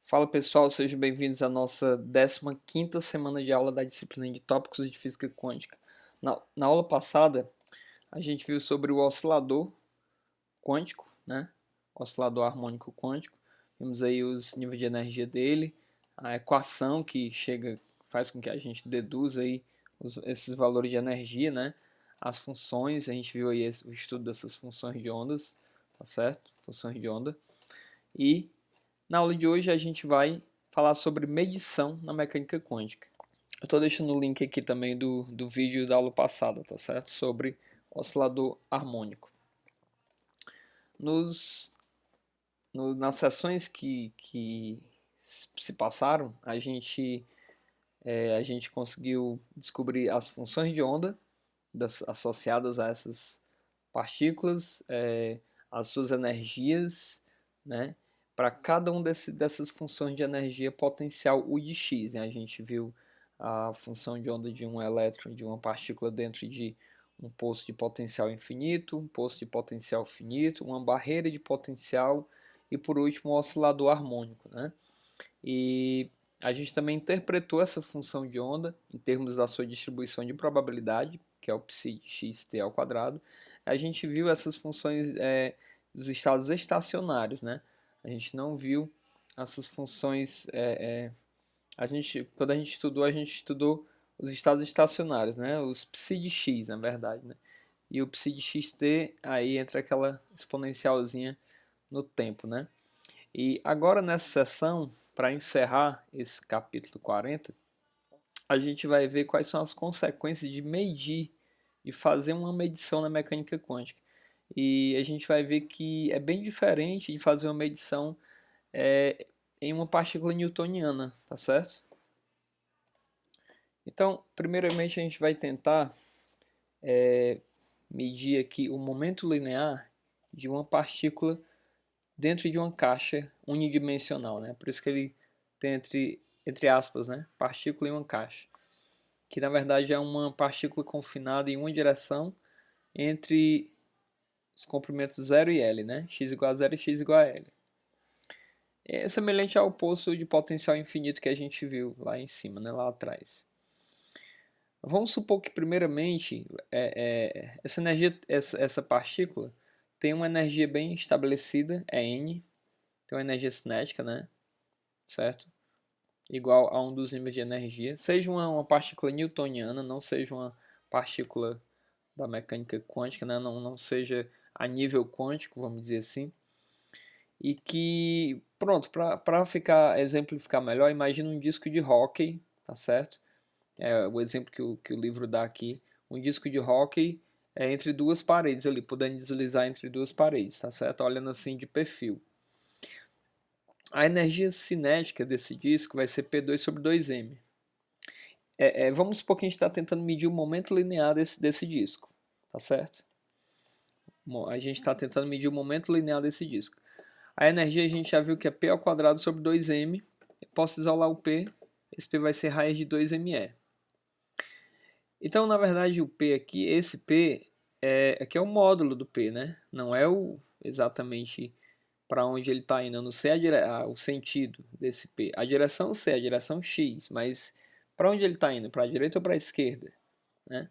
Fala pessoal, sejam bem-vindos à nossa 15ª semana de aula da disciplina de tópicos de física quântica. Na aula passada, a gente viu sobre o oscilador quântico, né? Oscilador harmônico quântico. Vimos aí os níveis de energia dele, a equação que faz com que a gente deduza aí esses valores de energia, né? As funções, a gente viu aí o estudo dessas funções de ondas, tá certo? Funções de onda. E na aula de hoje a gente vai falar sobre medição na mecânica quântica. Eu estou deixando o link aqui também do vídeo da aula passada, tá certo? Sobre oscilador harmônico. Nas sessões que se passaram, a gente conseguiu descobrir as funções de onda associadas a essas partículas, as suas energias, né? Para cada um dessas funções de energia potencial U de x, né? A gente viu a função de onda de um elétron, de uma partícula dentro de um poço de potencial infinito, um poço de potencial finito, uma barreira de potencial e por último o oscilador harmônico, né? E a gente também interpretou essa função de onda em termos da sua distribuição de probabilidade, que é o psi de xt ao quadrado. A gente viu essas funções dos estados estacionários, né? A gente não viu essas funções. Quando a gente estudou os estados estacionários, né? Os psi de x, na verdade, né? E o psi de xt aí entra aquela exponencialzinha no tempo, né? E agora nessa sessão, para encerrar esse capítulo 40, a gente vai ver quais são as consequências de medir, de fazer uma medição na mecânica quântica. E a gente vai ver que é bem diferente de fazer uma medição em uma partícula newtoniana, tá certo? Então, primeiramente a gente vai tentar medir aqui o momento linear de uma partícula dentro de uma caixa unidimensional, né? Por isso que ele tem entre aspas, né? Partícula em uma caixa, que na verdade é uma partícula confinada em uma direção entre os comprimentos 0 e L, né? X igual a 0 e x igual a L. É semelhante ao poço de potencial infinito que a gente viu lá em cima, né? Lá atrás. Vamos supor que primeiramente essa energia, essa partícula tem uma energia bem estabelecida, é N, tem uma energia cinética, né? Certo? Igual a um dos níveis de energia. Seja uma partícula newtoniana, não seja uma partícula da mecânica quântica, né? Não seja a nível quântico, vamos dizer assim. E que, pronto, para exemplificar melhor, imagina um disco de hóquei, tá certo? É o exemplo que o livro dá aqui. Um disco de hóquei é entre duas paredes ali, podendo deslizar entre duas paredes, tá certo? Olhando assim de perfil. A energia cinética desse disco vai ser P2 sobre 2m. Vamos supor que a gente está tentando medir o momento linear desse disco, tá certo? A gente está tentando medir o momento linear desse disco. A energia a gente já viu que é P ao quadrado sobre 2m. Eu posso isolar o P, esse P vai ser raiz de 2me. Então, na verdade, o P aqui, esse P, aqui é o módulo do P, né? Não é exatamente para onde ele está indo. Eu não sei o sentido desse P. A direção eu sei, a direção X, mas para onde ele está indo? Para a direita ou para a esquerda? Né?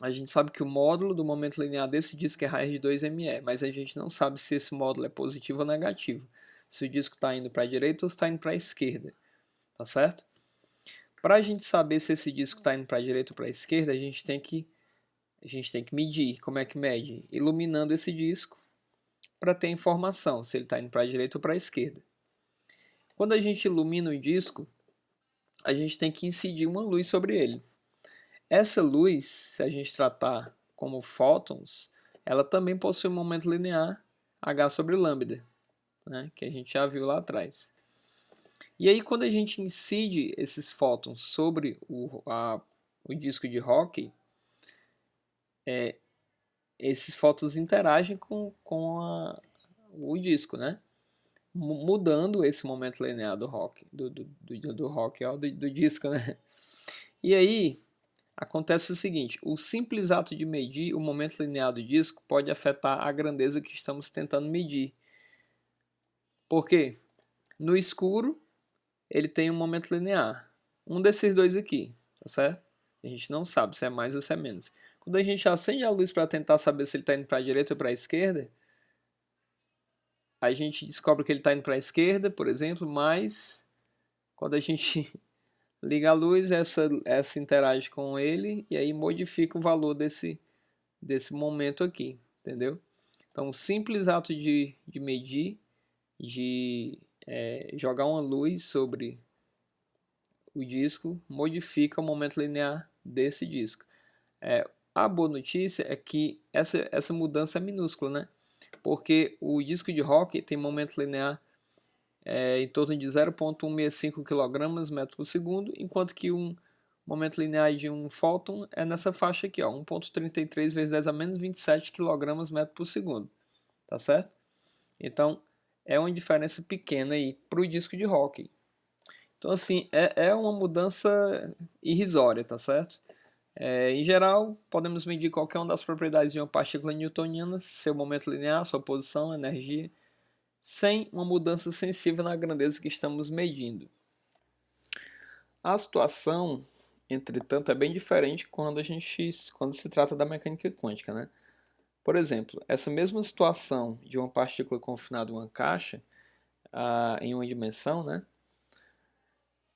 A gente sabe que o módulo do momento linear desse disco é raiz de 2me, mas a gente não sabe se esse módulo é positivo ou negativo. Se o disco está indo para a direita ou está indo para a esquerda. Tá certo? Para a gente saber se esse disco está indo para a direita ou para a esquerda, a gente tem que medir. Como é que mede? Iluminando esse disco para ter informação se ele está indo para a direita ou para a esquerda. Quando a gente ilumina o disco, a gente tem que incidir uma luz sobre ele. Essa luz, se a gente tratar como fótons, ela também possui um momento linear H sobre lambda, né, que a gente já viu lá atrás. E aí, quando a gente incide esses fótons sobre o disco de Hawking, esses fótons interagem com o disco, né? Mudando esse momento linear do Hawking, do disco, né? E aí, acontece o seguinte, o simples ato de medir o momento linear do disco pode afetar a grandeza que estamos tentando medir. Por quê? No escuro, ele tem um momento linear. Um desses dois aqui, tá certo? A gente não sabe se é mais ou se é menos. Quando a gente acende a luz para tentar saber se ele está indo para a direita ou para a esquerda, a gente descobre que ele está indo para a esquerda, por exemplo, mas quando a gente liga a luz, essa interage com ele e aí modifica o valor desse momento aqui, entendeu? Então, o simples ato de medir, de jogar uma luz sobre o disco, modifica o momento linear desse disco. A boa notícia é que essa mudança é minúscula, né? Porque o disco de rock tem momento linear em torno de 0,165 kg metro por segundo, enquanto que um momento linear de um fóton é nessa faixa aqui, 1,33 vezes 10 a menos 27 kg metro por segundo, tá certo? Então, é uma diferença pequena aí para o disco de rock. Então, assim, é uma mudança irrisória, tá certo? Em geral, podemos medir qualquer uma das propriedades de uma partícula newtoniana, seu momento linear, sua posição, energia, sem uma mudança sensível na grandeza que estamos medindo. A situação, entretanto, é bem diferente quando se trata da mecânica quântica, né? Por exemplo, essa mesma situação de uma partícula confinada em uma caixa, em uma dimensão, né?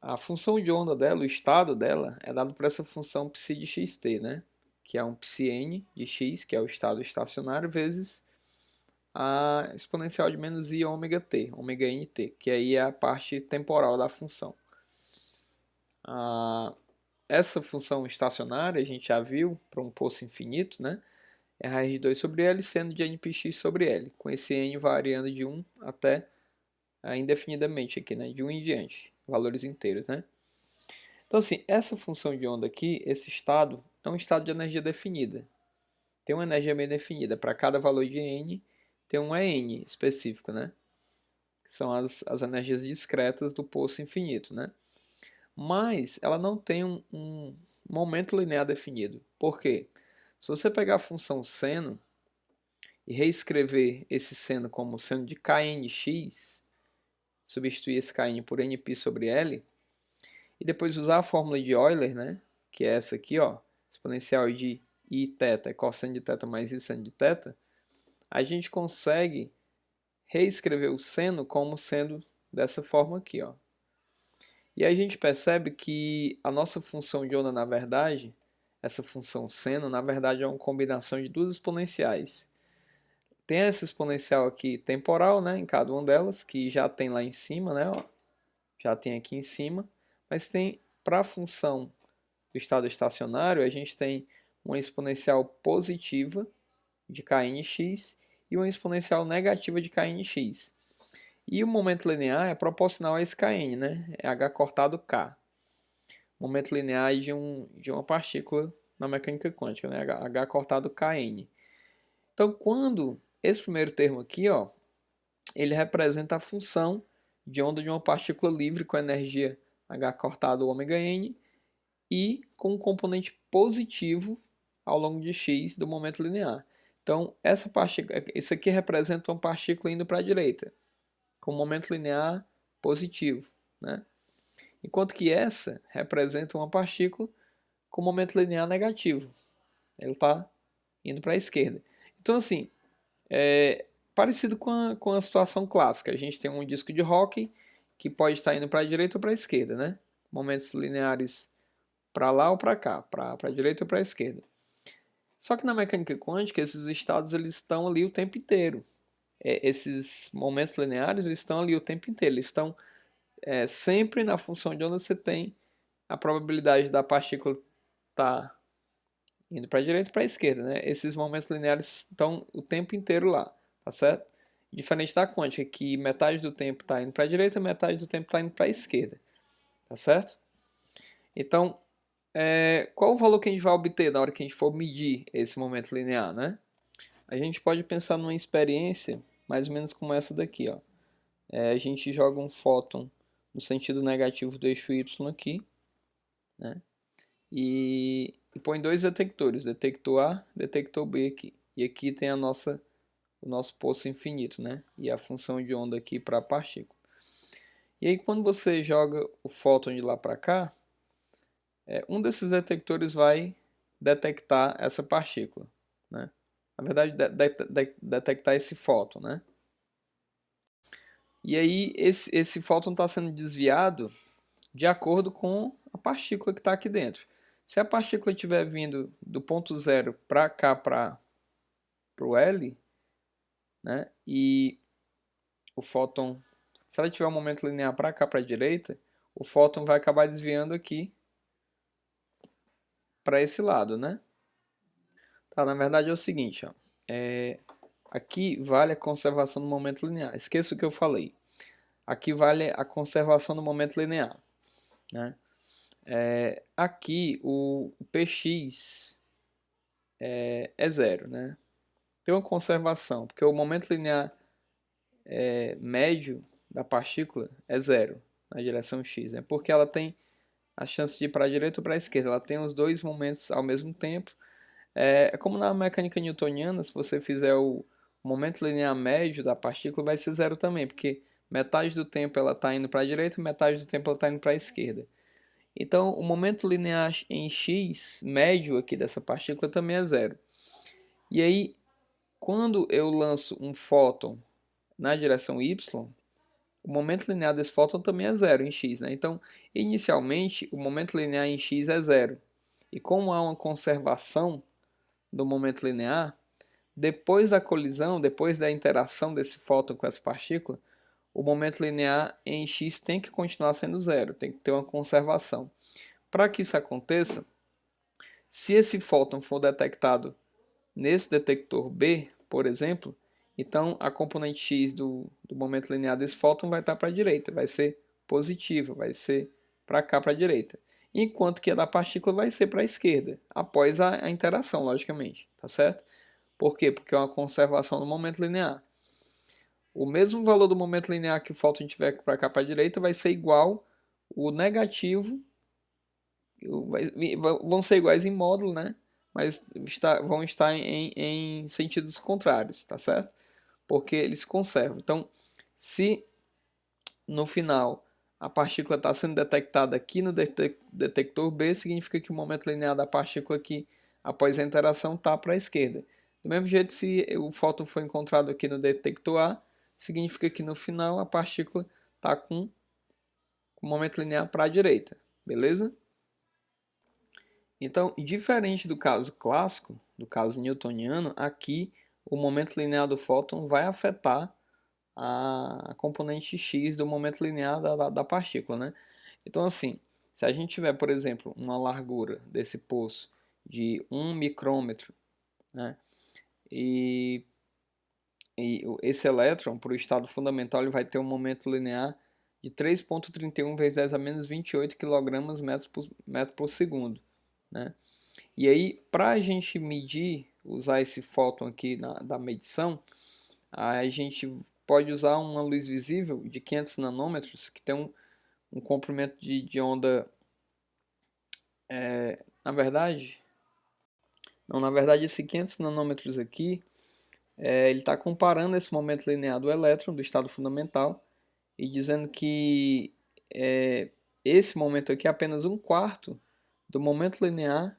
A função de onda dela, o estado dela, é dado por essa função π de xt, né? Que é um πn de x, que é o estado estacionário, vezes a exponencial de menos i ômega t, ômega nt, que aí é a parte temporal da função. Essa função estacionária, a gente já viu, para um poço infinito, né? É a raiz de 2 sobre L, sendo de npx sobre L, com esse n variando de 1 até indefinidamente aqui, né? De 1 em diante, valores inteiros, né? Então, assim, essa função de onda aqui, esse estado, é um estado de energia definida. Tem uma energia bem definida. Para cada valor de n, tem um EN específico, né? Que são as energias discretas do poço infinito, né? Mas ela não tem um momento linear definido. Por quê? Se você pegar a função seno e reescrever esse seno como seno de knx, substituir esse kn por nπ sobre L, e depois usar a fórmula de Euler, né, que é essa aqui, ó, exponencial de i θ é cosseno de θ mais i seno de θ, a gente consegue reescrever o seno como sendo dessa forma aqui, ó. E aí a gente percebe que a nossa função de onda, na verdade, essa função seno, na verdade é uma combinação de duas exponenciais. Tem essa exponencial aqui temporal, né, em cada uma delas, que já tem lá em cima, né, ó, já tem aqui em cima, mas tem para a função do estado estacionário, a gente tem uma exponencial positiva de knx e uma exponencial negativa de knx. E o momento linear é proporcional a esse kn, né? É h cortado k. Momento linear de uma partícula na mecânica quântica, né? H cortado kn. Então, quando esse primeiro termo aqui, ó, ele representa a função de onda de uma partícula livre com energia h cortado ômega n e com um componente positivo ao longo de x do momento linear. Então, isso aqui representa uma partícula indo para a direita, com momento linear positivo, né? Enquanto que essa representa uma partícula com momento linear negativo. Ele está indo para a esquerda. Então, assim, parecido com a situação clássica. A gente tem um disco de Hawking que pode estar indo para a direita ou para a esquerda, né? Momentos lineares para lá ou para cá, para a direita ou para a esquerda. Só que na mecânica quântica, esses estados eles estão ali o tempo inteiro. Esses momentos lineares eles estão ali o tempo inteiro. Eles estão sempre na função de onda você tem a probabilidade da partícula estar indo para a direita ou para a esquerda, né? Esses momentos lineares estão o tempo inteiro lá, tá certo? Diferente da quântica, que metade do tempo está indo para a direita, metade do tempo está indo para a esquerda, tá certo? Então, qual o valor que a gente vai obter na hora que a gente for medir esse momento linear, né? A gente pode pensar numa experiência mais ou menos como essa daqui, ó. A gente joga um fóton no sentido negativo do eixo Y aqui, né? E põe dois detectores, detector A, detector B aqui. E aqui tem o nosso poço infinito, né? E a função de onda aqui para a partícula. E aí quando você joga o fóton de lá para cá, um desses detectores vai detectar essa partícula, né? Na verdade, detectar esse fóton, né? E aí esse fóton está sendo desviado de acordo com a partícula que está aqui dentro. Se a partícula estiver vindo do ponto zero para cá, para o L, né? E o fóton, se ela tiver um momento linear para cá, para a direita, o fóton vai acabar desviando aqui para esse lado, né? Tá, na verdade é o seguinte, ó, aqui vale a conservação do momento linear. Esqueça o que eu falei. Aqui vale a conservação do momento linear, né? Aqui o px é zero, né? Tem uma conservação, porque o momento linear médio da partícula é zero na direção x, né? Porque ela tem a chance de ir para a direita ou para a esquerda. Ela tem os dois momentos ao mesmo tempo. É como na mecânica newtoniana, se você fizer o momento linear médio da partícula, vai ser zero também, porque metade do tempo ela está indo para a direita, metade do tempo ela está indo para a esquerda. Então, o momento linear em x médio aqui dessa partícula também é zero. E aí, quando eu lanço um fóton na direção y, o momento linear desse fóton também é zero em x, né? Então, inicialmente, o momento linear em x é zero. E como há uma conservação do momento linear, depois da colisão, depois da interação desse fóton com essa partícula, o momento linear em x tem que continuar sendo zero, tem que ter uma conservação. Para que isso aconteça, se esse fóton for detectado nesse detector B, por exemplo, então a componente x do momento linear desse fóton vai estar para a direita, vai ser positiva, vai ser para cá, para a direita. Enquanto que a da partícula vai ser para a esquerda, após a interação, logicamente, tá certo? Por quê? Porque é uma conservação do momento linear. O mesmo valor do momento linear que o fóton tiver para cá, para a direita, vai ser igual o negativo, vão ser iguais em módulo, né? Mas vão estar em sentidos contrários, tá certo? Porque eles conservam. Então, se no final a partícula está sendo detectada aqui no detector B, significa que o momento linear da partícula aqui, após a interação, está para a esquerda. Do mesmo jeito, se o fóton foi encontrado aqui no detector A, significa que no final a partícula está com o momento linear para a direita, beleza? Então, diferente do caso clássico, do caso newtoniano, aqui o momento linear do fóton vai afetar a componente x do momento linear da partícula, né? Então, assim, se a gente tiver, por exemplo, uma largura desse poço de 1 micrômetro, né? E esse elétron, para o estado fundamental, ele vai ter um momento linear de 3,31 vezes 10 a menos 28 kg metro por segundo, né? E aí, para a gente medir, usar esse fóton aqui da medição, a gente pode usar uma luz visível de 500 nanômetros, que tem um comprimento de onda, na verdade, não, na verdade esse 500 nanômetros aqui, ele está comparando esse momento linear do elétron, do estado fundamental, e dizendo que esse momento aqui é apenas um quarto do momento linear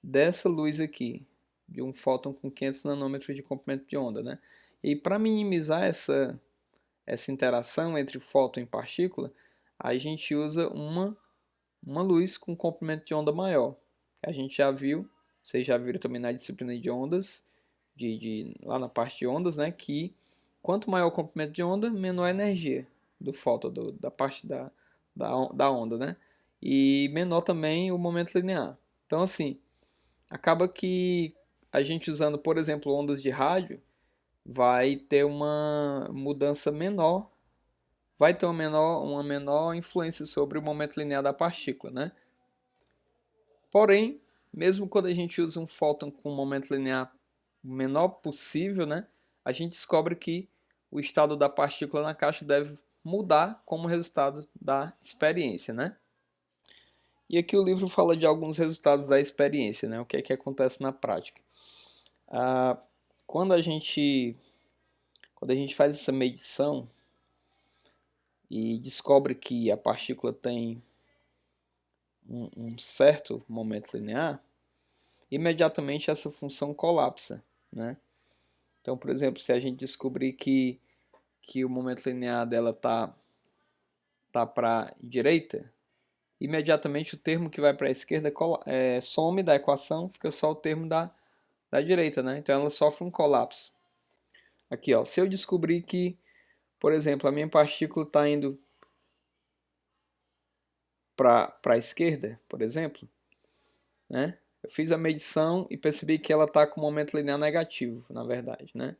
dessa luz aqui, de um fóton com 500 nanômetros de comprimento de onda, né? E para minimizar essa interação entre fóton e partícula, a gente usa uma luz com comprimento de onda maior. A gente já viu, vocês já viram também na disciplina de ondas, lá na parte de ondas, né, que quanto maior o comprimento de onda, menor a energia do fóton, da parte da onda, né? E menor também o momento linear. Então, assim, acaba que a gente usando, por exemplo, ondas de rádio, vai ter uma mudança menor, vai ter uma menor influência sobre o momento linear da partícula, né? Porém, mesmo quando a gente usa um fóton com um momento linear menor possível, né, a gente descobre que o estado da partícula na caixa deve mudar como resultado da experiência, né? E aqui o livro fala de alguns resultados da experiência, né? O que é que acontece na prática. Ah, quando a gente faz essa medição, e descobre que a partícula tem um certo momento linear, imediatamente essa função colapsa, né? Então, por exemplo, se a gente descobrir que o momento linear dela tá para a direita, imediatamente o termo que vai para a esquerda some da equação, fica só o termo da direita, né? Então ela sofre um colapso. Aqui, ó, se eu descobrir que, por exemplo, a minha partícula está indo para a esquerda, por exemplo, né? Eu fiz a medição e percebi que ela está com momento linear negativo, na verdade, né?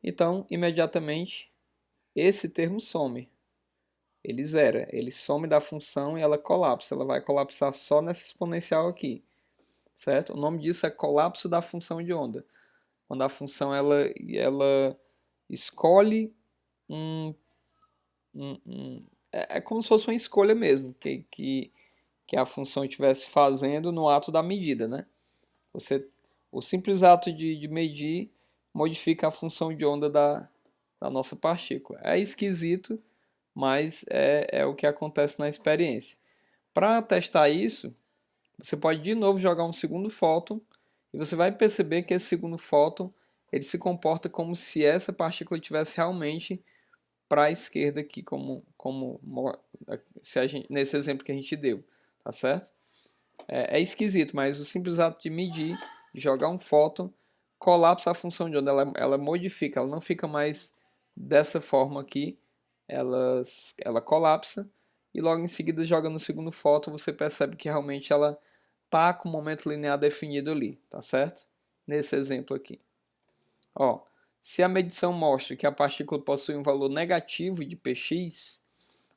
Então, imediatamente, esse termo some. Ele zera, ele some da função e ela colapsa. Ela vai colapsar só nessa exponencial aqui, certo? O nome disso é colapso da função de onda. Quando a função ela escolhe é como se fosse uma escolha mesmo, que a função estivesse fazendo no ato da medida, né? O simples ato de medir modifica a função de onda da nossa partícula. É esquisito, mas é o que acontece na experiência. Para testar isso, você pode de novo jogar um segundo fóton e você vai perceber que esse segundo fóton ele se comporta como se essa partícula estivesse realmente para a esquerda aqui, nesse exemplo que a gente deu, tá certo? É esquisito, mas o simples ato de medir, de jogar um fóton, colapsa a função de onda, ela modifica, ela não fica mais dessa forma aqui, ela colapsa e logo em seguida joga no segundo fóton, você percebe que realmente ela tá com o momento linear definido ali, tá certo? Nesse exemplo aqui. Ó, se a medição mostra que a partícula possui um valor negativo de Px,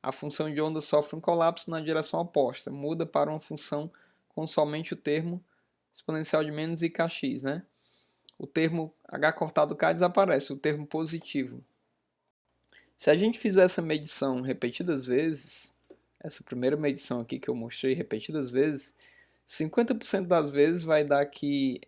a função de onda sofre um colapso na direção oposta, muda para uma função com somente o termo exponencial de menos ikx, né? O termo h cortado k desaparece, o termo positivo. Se a gente fizer essa medição repetidas vezes, essa primeira medição aqui que eu mostrei repetidas vezes, 50% das vezes vai dar que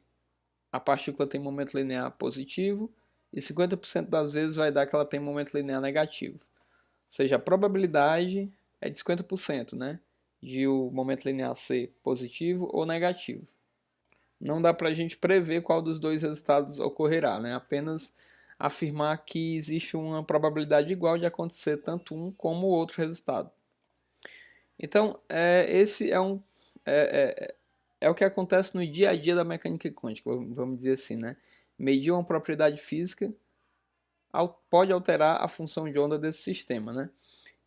a partícula tem momento linear positivo e 50% das vezes vai dar que ela tem momento linear negativo. Ou seja, a probabilidade é de 50%, né? De o momento linear ser positivo ou negativo. Não dá para a gente prever qual dos dois resultados ocorrerá, né? Apenas afirmar que existe uma probabilidade igual de acontecer tanto um como o outro resultado. Então, esse é o que acontece no dia a dia da mecânica quântica, vamos dizer assim, né? Medir uma propriedade física pode alterar a função de onda desse sistema, né?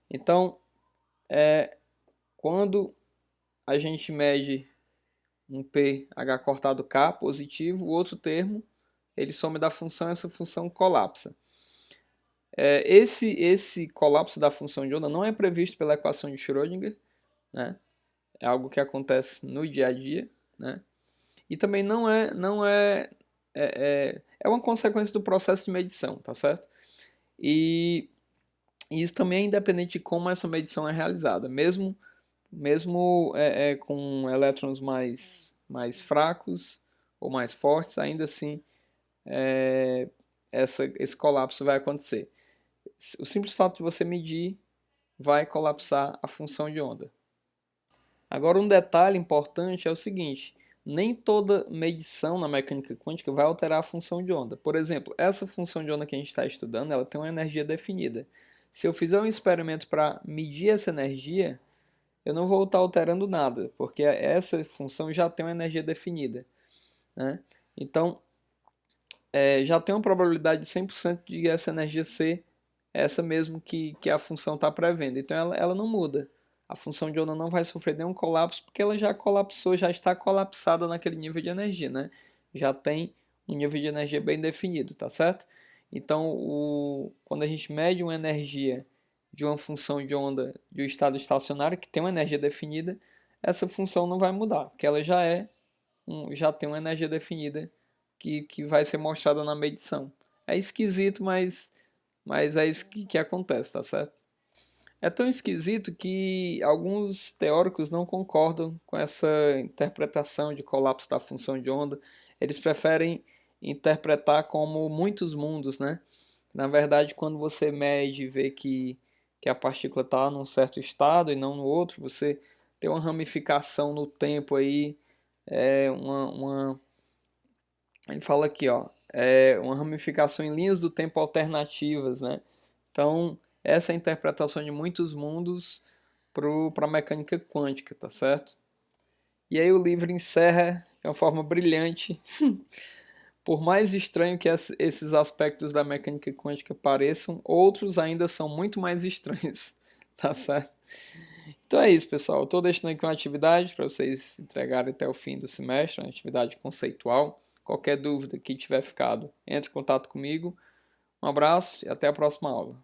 Então, quando a gente mede um pH cortado K positivo, o outro termo, ele some da função, essa função colapsa. Esse colapso da função de onda não é previsto pela equação de Schrödinger, né? É algo que acontece no dia a dia, né? E também não é uma consequência do processo de medição, tá certo? E isso também é independente de como essa medição é realizada, mesmo com elétrons mais fracos ou mais fortes, ainda assim esse colapso vai acontecer. O simples fato de você medir vai colapsar a função de onda. Agora, um detalhe importante é o seguinte: nem toda medição na mecânica quântica vai alterar a função de onda. Por exemplo, essa função de onda que a gente está estudando, ela tem uma energia definida. Se eu fizer um experimento para medir essa energia, eu não vou estar alterando nada, porque essa função já tem uma energia definida, né? Então, já tem uma probabilidade de 100% de essa energia ser essa mesmo que a função está prevendo. Então, ela não muda. A função de onda não vai sofrer nenhum colapso, porque ela já colapsou, já está colapsada naquele nível de energia, né? Já tem um nível de energia bem definido, tá certo? Então, quando a gente mede uma energia de uma função de onda de um estado estacionário que tem uma energia definida, essa função não vai mudar, porque ela já tem uma energia definida que vai ser mostrada na medição. É esquisito, mas é isso que acontece, tá certo? É tão esquisito que alguns teóricos não concordam com essa interpretação de colapso da função de onda. Eles preferem interpretar como muitos mundos, né? Na verdade, quando você mede e vê que que a partícula está num certo estado e não no outro, você tem uma ramificação no tempo aí, ele fala aqui, ó, uma ramificação em linhas do tempo alternativas, né? Então, essa é a interpretação de muitos mundos para a mecânica quântica, tá certo? E aí o livro encerra de uma forma brilhante. Por mais estranho que esses aspectos da mecânica quântica pareçam, outros ainda são muito mais estranhos, tá certo? Então é isso, pessoal. Estou deixando aqui uma atividade para vocês entregarem até o fim do semestre, uma atividade conceitual. Qualquer dúvida que tiver ficado, entre em contato comigo. Um abraço e até a próxima aula.